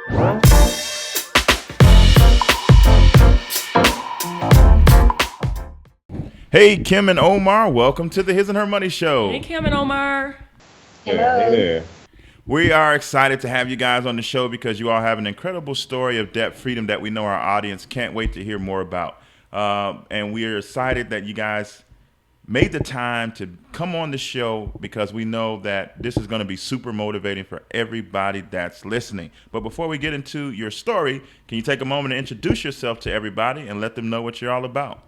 Hey, Kim and Omar, welcome to the His and Her Money Hey, Show. Kim and Omar. Yeah, hey Hello. there. We are excited to have you guys on the show because you all have an incredible story of debt freedom that we know our audience can't wait to hear more about. And we are excited that you guys made the time to come on the show because we know that this is going to be super motivating for everybody that's listening. But before we get into your story, can you take a moment to introduce yourself to everybody and let them know what you're all about?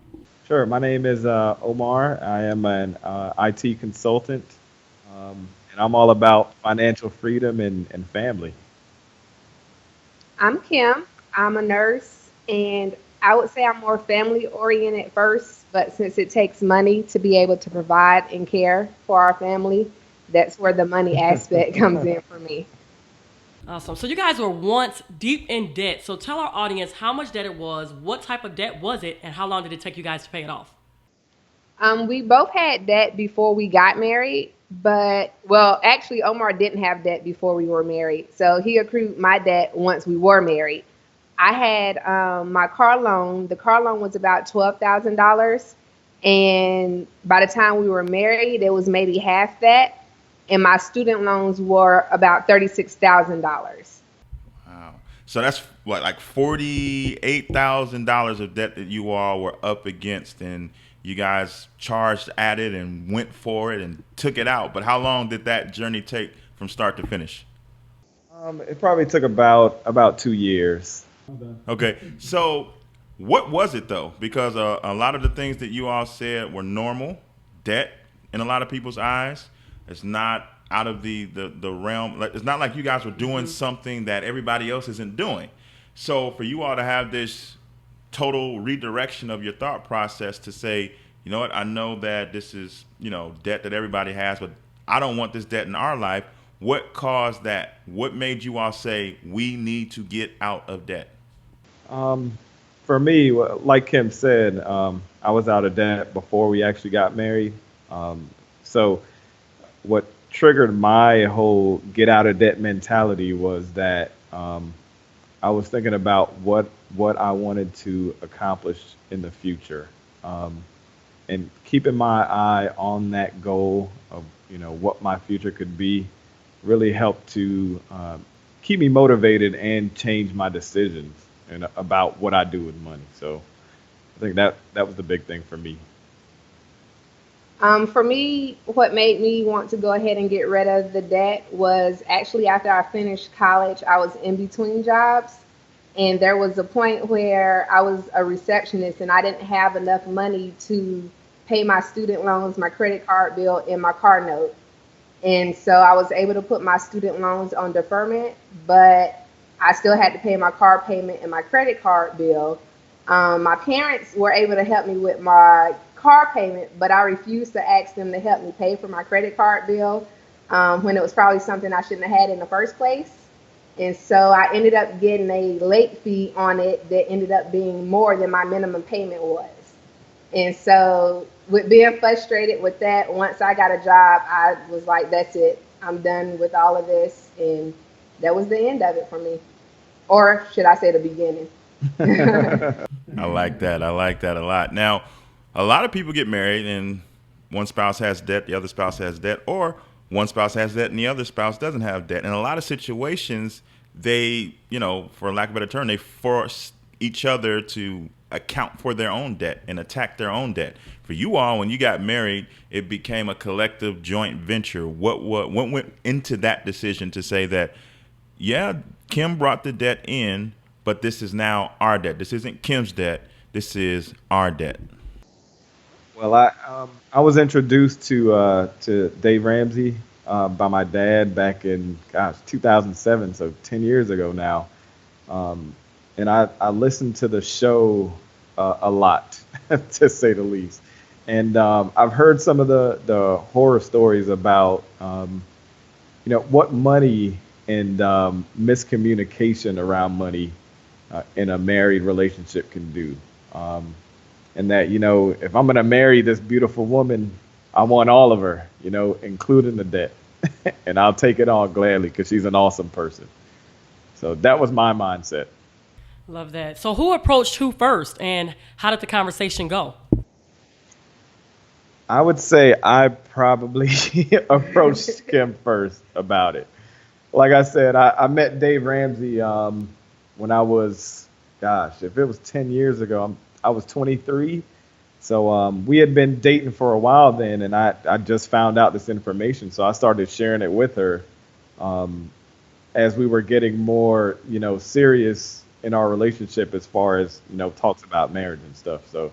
Sure. My name is Omar. I am an IT consultant, and I'm all about financial freedom and family. I'm Kim. I'm a nurse, and I would say I'm more family oriented first, but since it takes money to be able to provide and care for our family, that's where the money aspect comes in for me. Awesome. So you guys were once deep in debt. So tell our audience how much debt it was, what type of debt was it, and how long did it take you guys to pay it off? We both had debt before we got married, but well, actually, Omar didn't have debt before we were married, so he accrued my debt once we were married. I had my car loan. The car loan was about $12,000, and by the time we were married, it was maybe half that, and my student loans were about $36,000. Wow. So that's what, like $48,000 of debt that you all were up against, and you guys charged at it and went for it and took it out. But how long did that journey take from start to finish? It probably took about 2 years. Okay. So what was it though? Because a lot of the things that you all said were normal debt in a lot of people's eyes. It's not out of the realm. It's not like you guys were doing something that everybody else isn't doing. So for you all to have this total redirection of your thought process to say, you know what, I know that this is, debt that everybody has, but I don't want this debt in our life. What caused that? What made you all say we need to get out of debt? Um, for me, like Kim said, I was out of debt before we actually got married. So what triggered my whole get out of debt mentality was that I was thinking about what I wanted to accomplish in the future, and keeping my eye on that goal of what my future could be really helped to keep me motivated and change my decisions and about what I do with money. So I think that was the big thing for me. For me, what made me want to go ahead and get rid of the debt was actually after I finished college, I was in between jobs. And there was a point where I was a receptionist and I didn't have enough money to pay my student loans, my credit card bill, and my car note. And so I was able to put my student loans on deferment, but I still had to pay my car payment and my credit card bill. My parents were able to help me with my car payment, but I refused to ask them to help me pay for my credit card bill when it was probably something I shouldn't have had in the first place. And so I ended up getting a late fee on it that ended up being more than my minimum payment was. And so, with being frustrated with that, once I got a job, I was like, that's it. I'm done with all of this. And that was the end of it for me. Or should I say the beginning? I like that. I like that a lot. Now, a lot of people get married and one spouse has debt, the other spouse has debt, or one spouse has debt and the other spouse doesn't have debt. In a lot of situations, they, for lack of a better term, they force each other to account for their own debt and attack their own debt. For you all, when you got married, it became a collective joint venture. What went into that decision to say that, yeah, Kim brought the debt in, but this is now our debt. This isn't Kim's debt. This is our debt. Well, I was introduced to Dave Ramsey by my dad back in 2007, so 10 years ago now. And I listened to the show a lot, to say the least. And I've heard some of the horror stories about what money and miscommunication around money in a married relationship can do. And that, if I'm going to marry this beautiful woman, I want all of her, including the debt. And I'll take it all gladly because she's an awesome person. So that was my mindset. Love that. So who approached who first, and how did the conversation go? I would say I probably approached Kim first about it. Like I said, I met Dave Ramsey when I was, gosh, if it was 10 years ago, I was 23. So we had been dating for a while then, and I just found out this information. So I started sharing it with her as we were getting more, serious in our relationship as far as, talks about marriage and stuff. So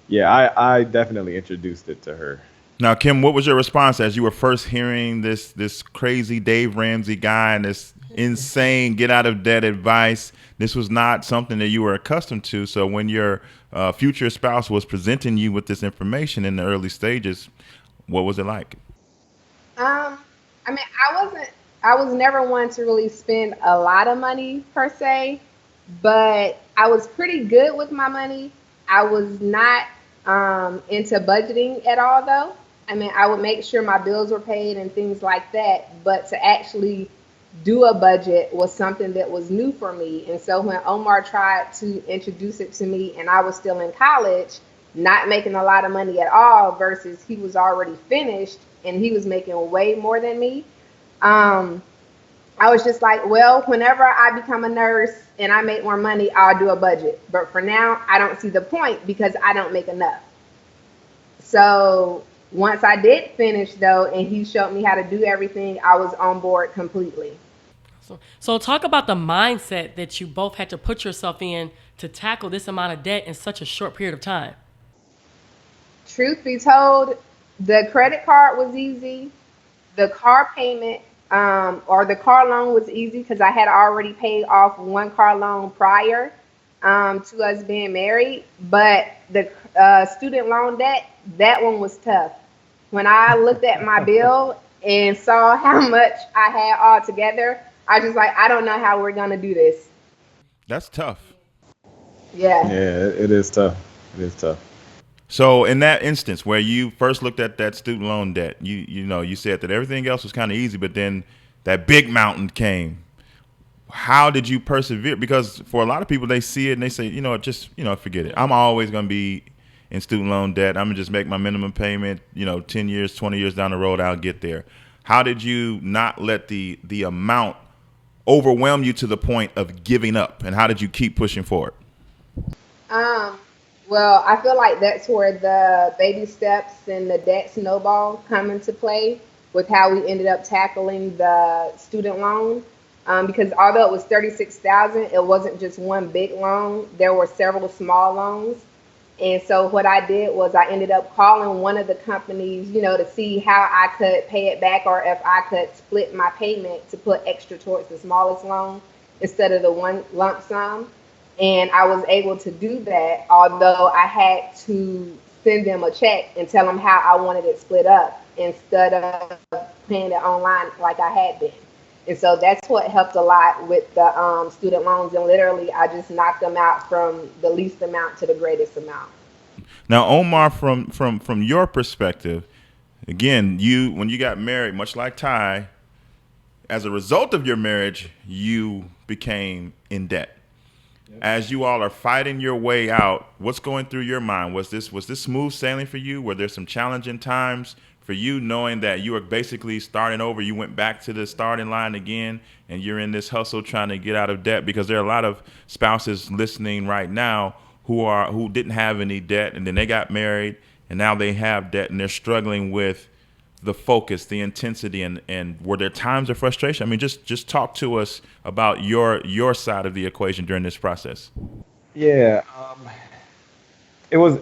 yeah, I definitely introduced it to her. Now, Kim, what was your response as you were first hearing this crazy Dave Ramsey guy and this insane get out of debt advice? This was not something that you were accustomed to. So when your future spouse was presenting you with this information in the early stages, what was it like? I mean, I was never one to really spend a lot of money per se, but I was pretty good with my money. I was not into budgeting at all, though. I mean, I would make sure my bills were paid and things like that, but to actually do a budget was something that was new for me. And so when Omar tried to introduce it to me and I was still in college, not making a lot of money at all versus he was already finished and he was making way more than me, I was just like, well, whenever I become a nurse and I make more money, I'll do a budget. But for now, I don't see the point because I don't make enough. So once I did finish, though, and he showed me how to do everything, I was on board completely. So talk about the mindset that you both had to put yourself in to tackle this amount of debt in such a short period of time. Truth be told, the credit card was easy. The car payment or the car loan was easy because I had already paid off one car loan prior to us being married. But the student loan debt, that one was tough. When I looked at my bill and saw how much I had all together, I was just like, I don't know how we're going to do this. That's tough. Yeah. Yeah, it is tough. It is tough. So in that instance where you first looked at that student loan debt, you said that everything else was kind of easy, but then that big mountain came. How did you persevere? Because for a lot of people, they see it and they say, forget it. I'm always going to be in student loan debt. I'm going to just make my minimum payment, 10 years, 20 years down the road, I'll get there. How did you not let the amount overwhelm you to the point of giving up? And how did you keep pushing forward? Well, I feel like that's where the baby steps and the debt snowball come into play with how we ended up tackling the student loan. Because although it was $36,000, it wasn't just one big loan. There were several small loans. And so what I did was I ended up calling one of the companies, to see how I could pay it back or if I could split my payment to put extra towards the smallest loan instead of the one lump sum. And I was able to do that, although I had to send them a check and tell them how I wanted it split up instead of paying it online like I had been. And so that's what helped a lot with the student loans. And literally, I just knocked them out from the least amount to the greatest amount. Now, Omar, from your perspective, again, when you got married, much like Ty, as a result of your marriage, you became in debt. As you all are fighting your way out, what's going through your mind? Was this smooth sailing for you? Were there some challenging times for you, knowing that you were basically starting over? You went back to the starting line again, and you're in this hustle trying to get out of debt, because there are a lot of spouses listening right now who didn't have any debt, and then they got married, and now they have debt, and they're struggling with the focus, the intensity, and were there times of frustration? I mean, just talk to us about your side of the equation during this process. Yeah, it was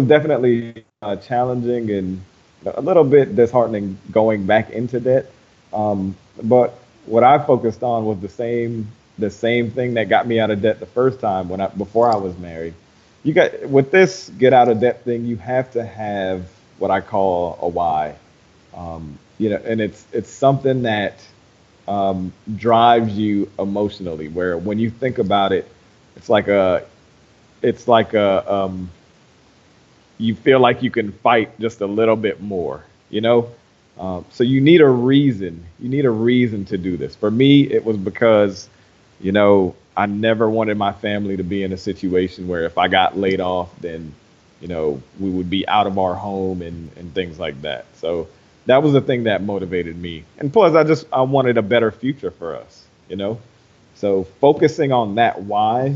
definitely challenging and a little bit disheartening going back into debt. But what I focused on was the same thing that got me out of debt the first time before I was married. With this get out of debt thing, you have to have what I call a why. And it's something that drives you emotionally, where when you think about it, it's like you feel like you can fight just a little bit more, so you need a reason to do this. For me, it was because I never wanted my family to be in a situation where if I got laid off, then, we would be out of our home and things like that. So that was the thing that motivated me. And plus, I wanted a better future for us. So focusing on that why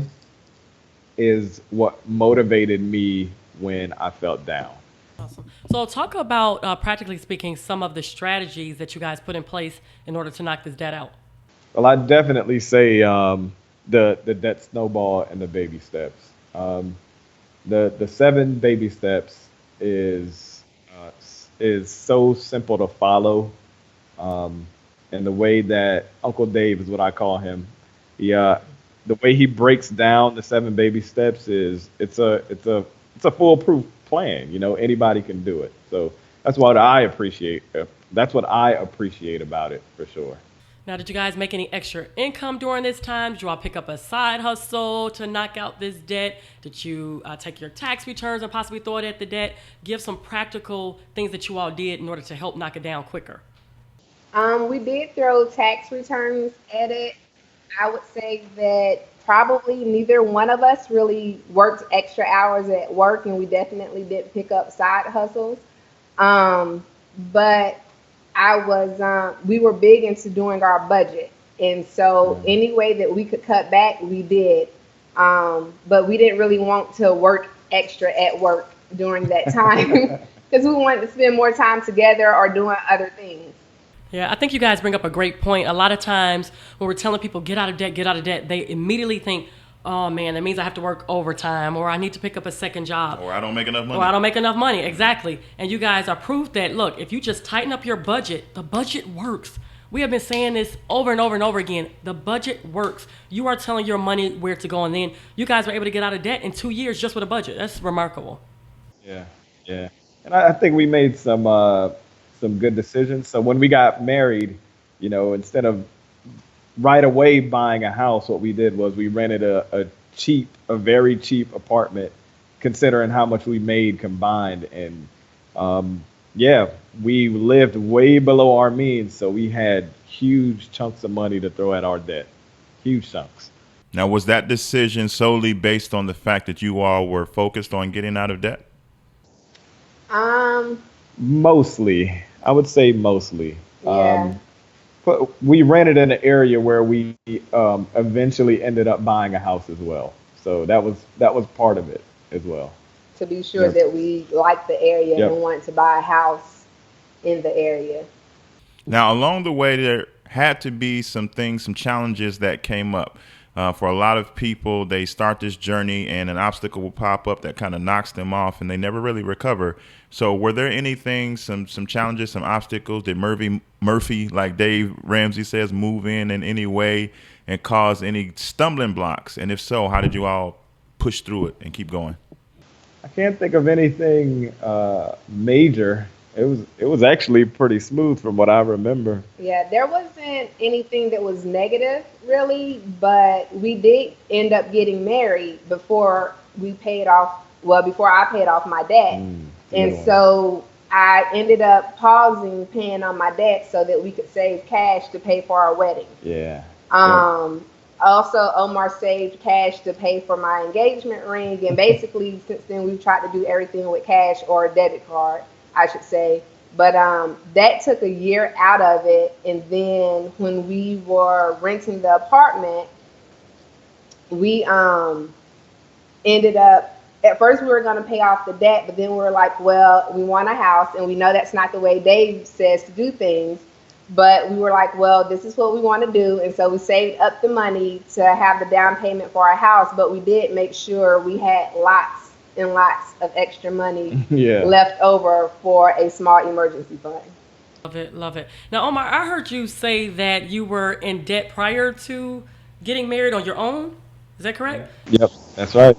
is what motivated me when I felt down. Awesome. So talk about, practically speaking, some of the strategies that you guys put in place in order to knock this debt out. Well, I definitely say the debt snowball and the baby steps. The 7 baby steps is so simple to follow, um, and the way that Uncle Dave is what I call him. The way he breaks down the 7 baby steps is it's a foolproof plan. Anybody can do it. So that's what I appreciate. That's what I appreciate about it for sure. Now, did you guys make any extra income during this time? Did you all pick up a side hustle to knock out this debt? Did you take your tax returns and possibly throw it at the debt? Give some practical things that you all did in order to help knock it down quicker. We did throw tax returns at it. I would say that probably neither one of us really worked extra hours at work, and we definitely did pick up side hustles. Um, but we were big into doing our budget. And so any way that we could cut back, we did. But we didn't really want to work extra at work during that time because we wanted to spend more time together or doing other things. Yeah, I think you guys bring up a great point. A lot of times when we're telling people get out of debt, they immediately think, oh man, that means I have to work overtime or I need to pick up a second job. Or I don't make enough money. Or I don't make enough money. Exactly. And you guys are proof that, look, if you just tighten up your budget, the budget works. We have been saying this over and over and over again. The budget works. You are telling your money where to go, and then you guys were able to get out of debt in 2 years just with a budget. That's remarkable. Yeah, yeah. And I think we made some good decisions. So when we got married, instead of right away buying a house, what we did was we rented a very cheap apartment, considering how much we made combined. And yeah, we lived way below our means, so we had huge chunks of money to throw at our debt, huge chunks. Now, was that decision solely based on the fact that you all were focused on getting out of debt? Um, Mostly, I would say mostly. yeah. But we rented in an area where we eventually ended up buying a house as well. So that was part of it as well. To be sure Yep. that we like the area Yep. and want to buy a house in the area. Now, along the way, there had to be some things, some challenges that came up. For a lot of people, they start this journey and an obstacle will pop up that kind of knocks them off and they never really recover. So were there anything, some challenges, some obstacles? Did Murphy, like Dave Ramsey says, move in any way and cause any stumbling blocks? And if so, how did you all push through it and keep going? I can't think of anything major. It was actually pretty smooth from what I remember. Yeah, there wasn't anything that was negative really, but we did end up getting married before we paid off, well, before I paid off my debt. It's a good And one. so I ended up pausing paying on my debt so that we could save cash to pay for our wedding. Yeah. Um, Also, Omar saved cash to pay for my engagement ring, and basically, since then, we've tried to do everything with cash or a debit card, I should say. But that took a year out of it, and then when we were renting the apartment, we ended up. At first, we were going to pay off the debt, but then we were like, well, we want a house, and we know that's not the way Dave says to do things. But we were like, well, this is what we want to do. And so we saved up the money to have the down payment for our house. But we did make sure we had lots and lots of extra money Yeah. left over for a small emergency fund. Love it, love it. Now, Omar, I heard you say that you were in debt prior to getting married on your own. Is that correct? Yep. That's right.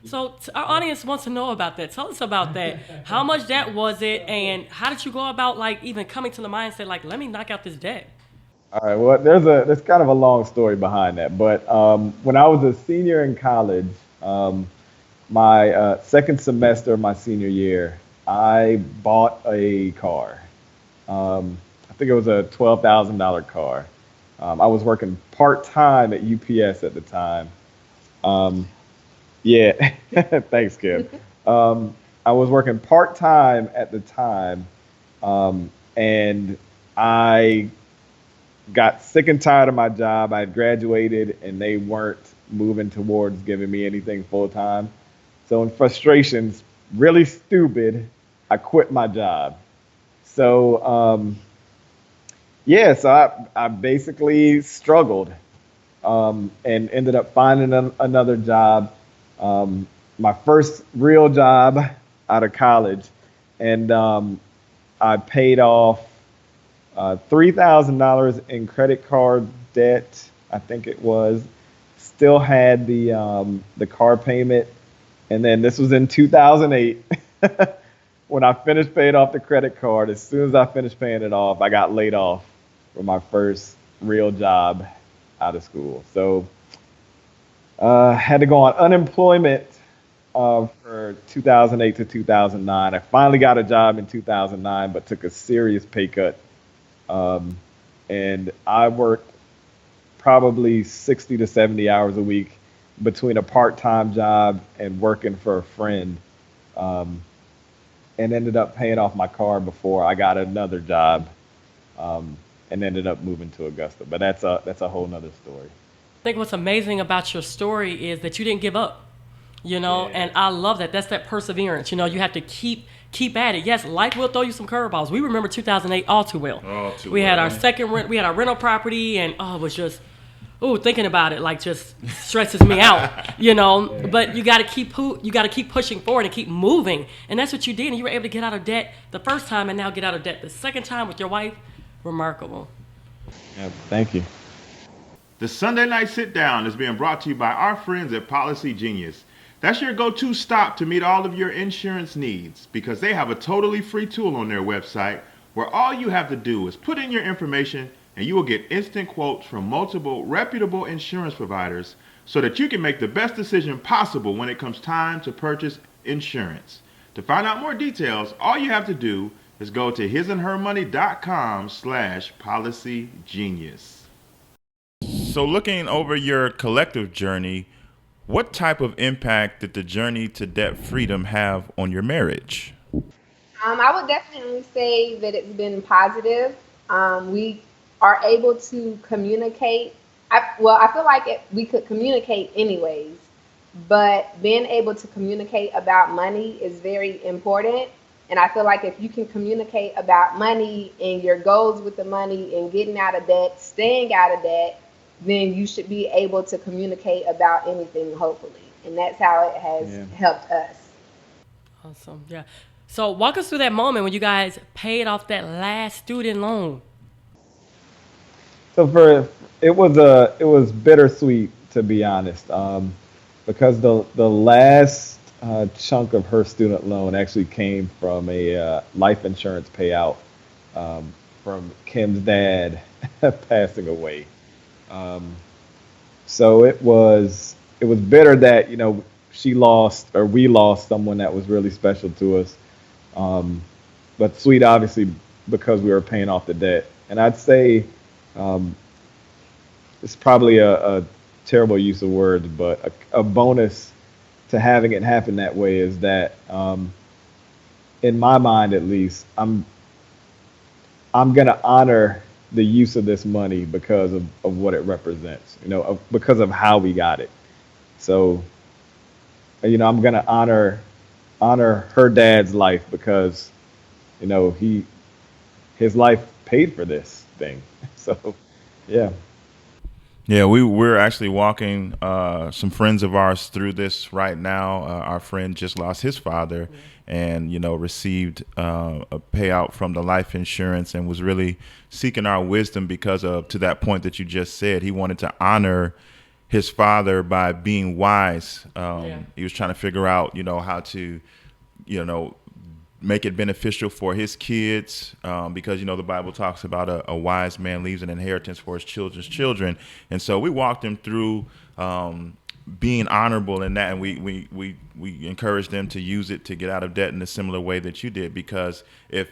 So our audience wants to know about that. Tell us about that. How much debt was it, and how did you go about like even coming to the mindset like, let me knock out this debt? All right. Well, there's kind of a long story behind that, but when I was a senior in college, my second semester of my senior year, I bought a car. I think it was a $12,000 car. I was working part time at UPS at the time. Um, yeah, thanks, Kim. I was working part time at the time, and I got sick and tired of my job. I had graduated, and they weren't moving towards giving me anything full time. So, in frustrations, really stupid, I quit my job. So, yeah, so I basically struggled and ended up finding another job. My first real job out of college, and I paid off $3,000 in credit card debt. I think it was. Still had the car payment, and then this was in 2008. When I finished paying off the credit card, as soon as I finished paying it off, I got laid off for my first real job out of school. So had to go on unemployment for 2008 to 2009. I finally got a job in 2009, but took a serious pay cut. Um, and I worked probably 60 to 70 hours a week between a part-time job and working for a friend. Um, and ended up paying off my car before I got another job, and ended up moving to Augusta. But that's a whole nother story. I think what's amazing about your story is that you didn't give up, Yeah. and I love that. That's that perseverance. You have to keep at it. Yes, life will throw you some curveballs. We remember 2008 all too well. All too We had well. our second rent, we had our rental property, and it was just, thinking about it like just stresses me out, But you got to keep pushing forward and keep moving, and that's what you did. And you were able to get out of debt the first time, and now get out of debt the second time with your wife. Remarkable. Yeah, thank you. The Sunday Night Sit Down is being brought to you by our friends at Policy Genius. That's your go-to stop to meet all of your insurance needs because they have a totally free tool on their website where all you have to do is put in your information and you will get instant quotes from multiple reputable insurance providers so that you can make the best decision possible when it comes time to purchase insurance. To find out more details, all you have to do is go to hisandhermoney.com/policygenius. So looking over your collective journey, what type of impact did the journey to debt freedom have on your marriage? I would definitely say that it's been positive. We are able to communicate. I feel like we could communicate anyways, but being able to communicate about money is very important. And I feel like if you can communicate about money and your goals with the money and getting out of debt, staying out of debt, then you should be able to communicate about anything, hopefully. And that's how it has helped us. Awesome. Yeah. So walk us through that moment when you guys paid off that last student loan. So it was bittersweet, to be honest, because the last chunk of her student loan actually came from a life insurance payout, from Kim's dad passing away. Um, so it was bitter that she lost, or we lost, someone that was really special to us. Um, but sweet, obviously, because we were paying off the debt. And I'd say um, it's probably a terrible use of words, but a bonus to having it happen that way is that, in my mind at least, I'm gonna honor the use of this money because of what it represents, because of how we got it. So, I'm gonna honor her dad's life because, his life paid for this thing. So, yeah. Yeah, we're actually walking some friends of ours through this right now. Our friend just lost his father, and received a payout from the life insurance, and was really seeking our wisdom because of, to that point that you just said, he wanted to honor his father by being wise. He was trying to figure out how to make it beneficial for his kids, because the Bible talks about a wise man leaves an inheritance for his children's children. And so we walked him through being honorable in that, and we encouraged them to use it to get out of debt in a similar way that you did, because if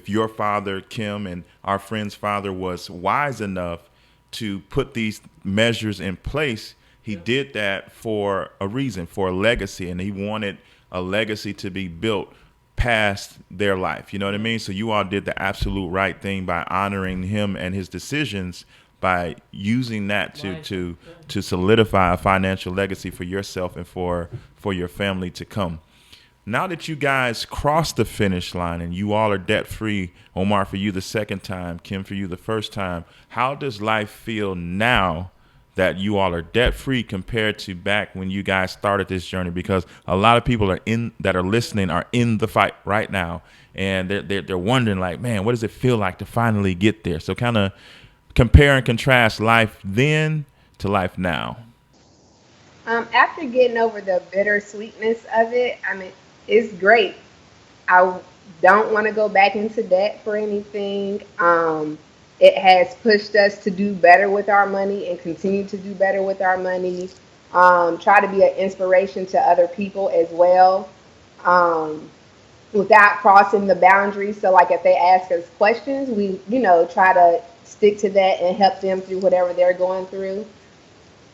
your father, Kim, and our friend's father was wise enough to put these measures in place, he did that for a reason, for a legacy, and he wanted a legacy to be built past their life. You know what I mean? So you all did the absolute right thing by honoring him and his decisions, by using that to solidify a financial legacy for yourself and for your family to come. Now that you guys crossed the finish line and you all are debt free, Omar, for you the second time, Kim, for you the first time, how does life feel now that you all are debt free compared to back when you guys started this journey? Because a lot of people that are listening are in the fight right now, and they're wondering, like, man, what does it feel like to finally get there? So kind of compare and contrast life then to life now. After getting over the bittersweetness of it, I mean, it's great. I don't want to go back into debt for anything. It has pushed us to do better with our money and continue to do better with our money. Try to be an inspiration to other people as well, without crossing the boundaries. So, like, if they ask us questions, we, try to stick to that and help them through whatever they're going through.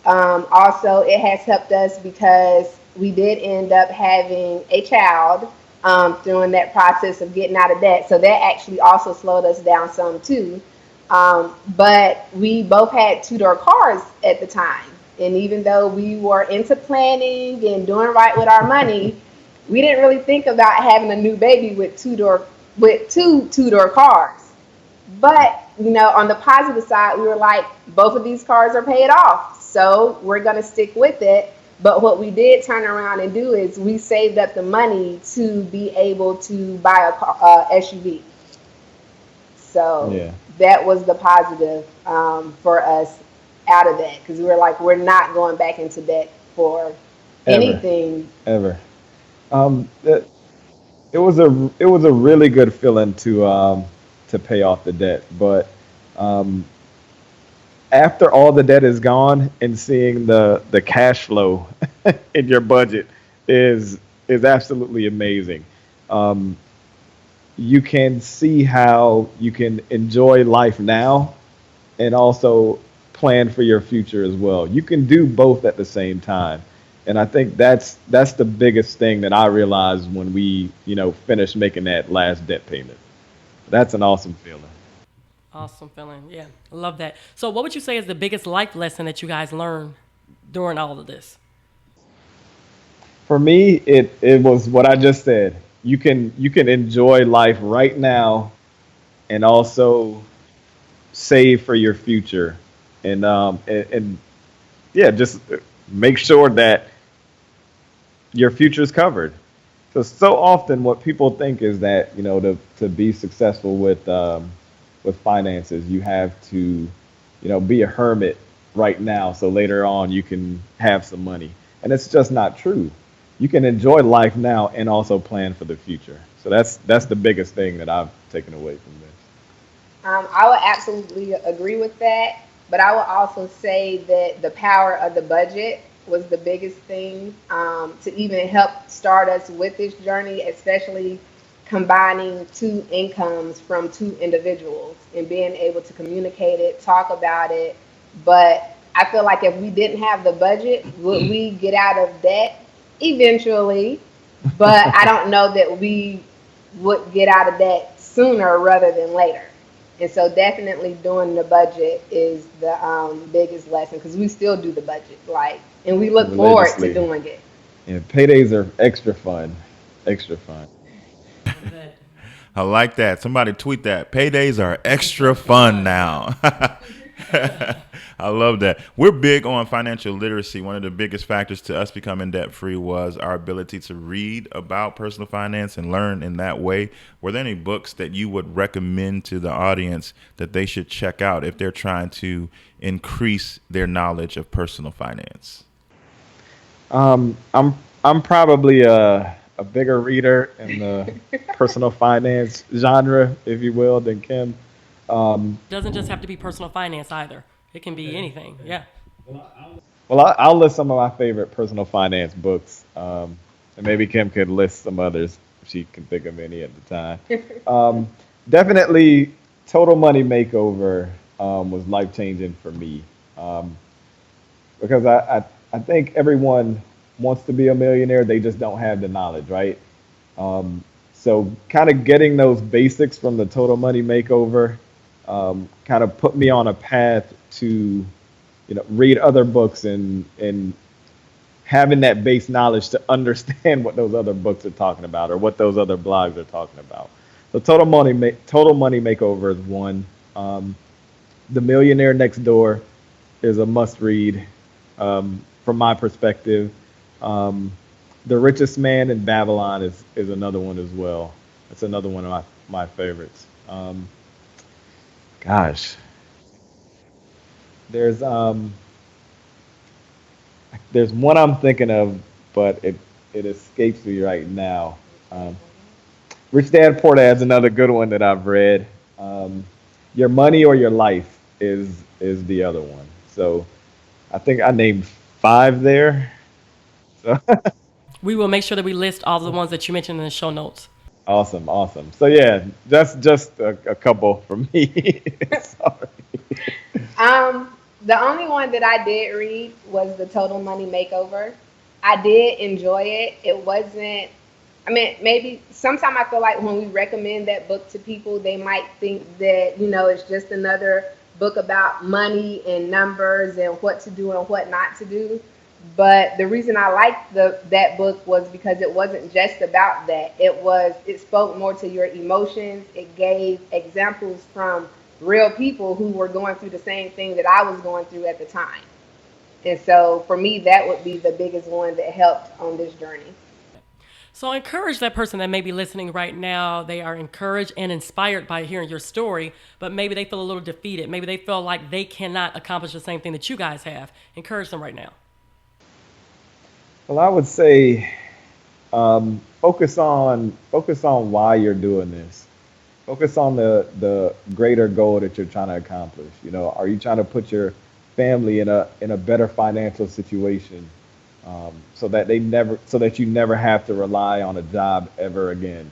Also, it has helped us because we did end up having a child during that process of getting out of debt. So that actually also slowed us down some too. But we both had two-door cars at the time. And even though we were into planning and doing right with our money, we didn't really think about having a new baby with two two-door cars. But, on the positive side, we were like, both of these cars are paid off, so we're going to stick with it. But what we did turn around and do is we saved up the money to be able to buy a SUV. So Yeah. that was the positive for us out of that, because we were like, we're not going back into debt for anything. Ever. It, it was a really good feeling to pay off the debt, but um, after all the debt is gone and seeing the cash flow in your budget is absolutely amazing. Um, you can see how you can enjoy life now and also plan for your future as well. You can do both at the same time. And I think that's the biggest thing that I realized when we, finished making that last debt payment. That's an awesome feeling. Awesome feeling. Yeah, I love that. So, what would you say is the biggest life lesson that you guys learned during all of this? For me, it was what I just said. You can enjoy life right now and also save for your future. And yeah, just make sure that your future is covered. So often what people think is that, to be successful with finances, you have to, be a hermit right now so later on you can have some money. And it's just not true. You can enjoy life now and also plan for the future. So that's the biggest thing that I've taken away from this. I would absolutely agree with that, but I would also say that the power of the budget was the biggest thing, to even help start us with this journey, especially combining two incomes from two individuals and being able to communicate it, talk about it. But I feel like if we didn't have the budget, would we get out of debt? Eventually, but I don't know that we would get out of debt sooner rather than later. And so definitely doing the budget is the biggest lesson, because we still do the budget, like, and we look forward to Religiously. doing it. Yeah, paydays are extra fun. Extra fun. Love that. I like that. Somebody tweet that. Paydays are extra fun now. I love that. We're big on financial literacy. One of the biggest factors to us becoming debt free was our ability to read about personal finance and learn in that way. Were there any books that you would recommend to the audience that they should check out if they're trying to increase their knowledge of personal finance? I'm probably a bigger reader in the personal finance genre, if you will, than Kim. Doesn't just have to be personal finance either. It can be anything. Yeah. Well, I'll list some of my favorite personal finance books, and maybe Kim could list some others if she can think of any at the time. Definitely, Total Money Makeover was life changing for me. Um, because I think everyone wants to be a millionaire, they just don't have the knowledge, right? So kind of getting those basics from the Total Money Makeover kind of put me on a path to, read other books and having that base knowledge to understand what those other books are talking about or what those other blogs are talking about. So Total Money Makeover is one. Um, the Millionaire Next Door is a must read from my perspective. Um, the Richest Man in Babylon is another one as well. That's another one of my favorites. Gosh, there's um, there's one I'm thinking of, but it escapes me right now. Um, Rich Dad Poor Dad's another good one that I've read. Um, Your Money or Your Life is the other one. So I think I named five there. So We will make sure that we list all the ones that you mentioned in the show notes. awesome, awesome. So yeah, that's just a couple from me. Sorry. The only one that I did read was the Total Money Makeover. I did enjoy it. It wasn't, I mean, maybe sometimes I feel like when we recommend that book to people, they might think that, it's just another book about money and numbers and what to do and what not to do. But the reason I liked that book was because it wasn't just about that. It spoke more to your emotions. It gave examples from real people who were going through the same thing that I was going through at the time. And so for me, that would be the biggest one that helped on this journey. So encourage that person that may be listening right now. They are encouraged and inspired by hearing your story, but maybe they feel a little defeated. Maybe they feel like they cannot accomplish the same thing that you guys have. Encourage them right now. Well, I would say focus on why you're doing this. Focus on the greater goal that you're trying to accomplish. Are you trying to put your family in a better financial situation, so that you never have to rely on a job ever again,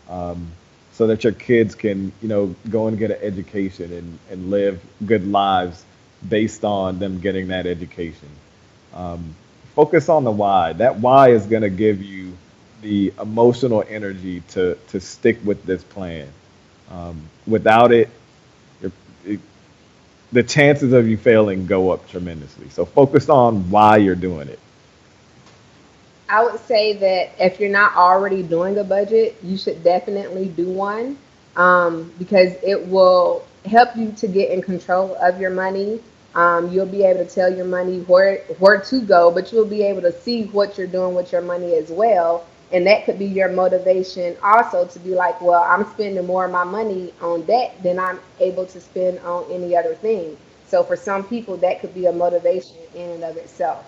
so that your kids can go and get an education and live good lives based on them getting that education. Um, Focus on the why. That why is going to give you the emotional energy to stick with this plan. Without it, you're, it, the chances of you failing go up tremendously. So focus on why you're doing it. I would say that if you're not already doing a budget, you should definitely do one, because it will help you to get in control of your money. You'll be able to tell your money where to go, but you'll be able to see what you're doing with your money as well. And that could be your motivation also to be like, well, I'm spending more of my money on that than I'm able to spend on any other thing. So for some people, that could be a motivation in and of itself.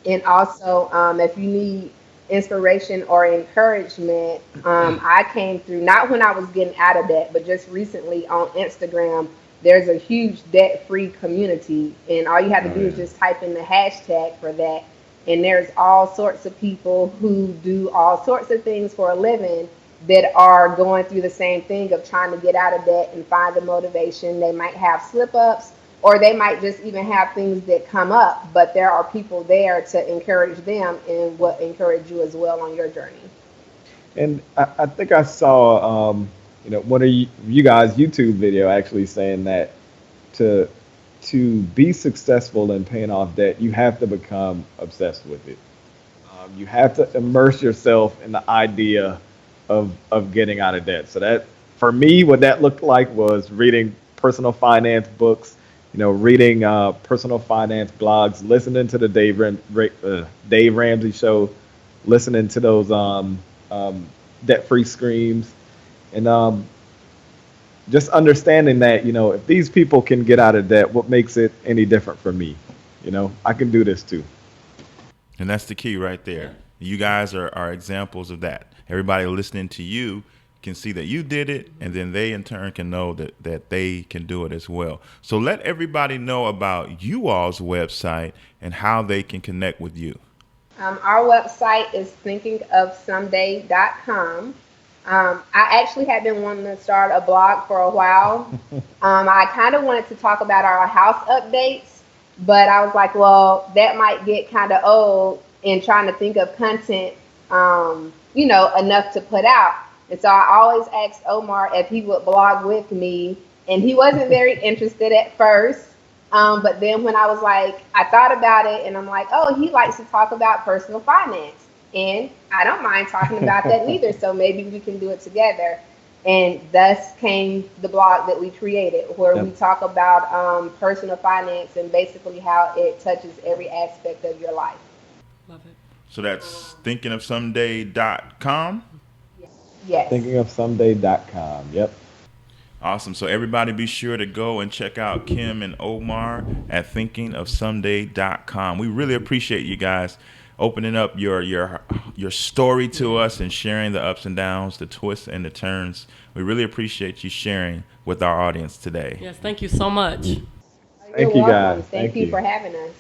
And also, if you need inspiration or encouragement, I came through not when I was getting out of debt, but just recently on Instagram. There's a huge debt free community, and all you have to Oh do is yeah. just type in the hashtag for that. And there's all sorts of people who do all sorts of things for a living that are going through the same thing of trying to get out of debt and find the motivation. They might have slip ups, or they might just even have things that come up, but there are people there to encourage them and will encourage you as well on your journey. And I think I saw one of you guys YouTube video actually saying that to be successful in paying off debt, you have to become obsessed with it. You have to immerse yourself in the idea of getting out of debt. So that for me, what that looked like was reading personal finance books, reading personal finance blogs, listening to the Dave Ramsey show, listening to those um, debt-free screams, and just understanding that if these people can get out of debt, what makes it any different for me? I can do this too. And that's the key right there. You guys are examples of that. Everybody listening to you can see that you did it, and then they in turn can know that they can do it as well. So let everybody know about you all's website and how they can connect with you. Our website is thinkingofsomeday.com. I actually had been wanting to start a blog for a while. I kind of wanted to talk about our house updates, but I was like, well, that might get kind of old in trying to think of content, enough to put out. And so I always asked Omar if he would blog with me, and he wasn't very interested at first. But then when I was like, I thought about it, and I'm like, oh, he likes to talk about personal finance. And I don't mind talking about that neither. So maybe we can do it together. And thus came the blog that we created, where we talk about personal finance and basically how it touches every aspect of your life. Love it. So that's thinkingofsomeday.com. Yes. Thinkingofsomeday.com. Yep. Awesome. So everybody be sure to go and check out Kim and Omar at thinkingofsomeday.com. We really appreciate you guys opening up your story to us and sharing the ups and downs, the twists and the turns. We really appreciate you sharing with our audience today. Yes, thank you so much. Thank you, guys. Thank you for having us.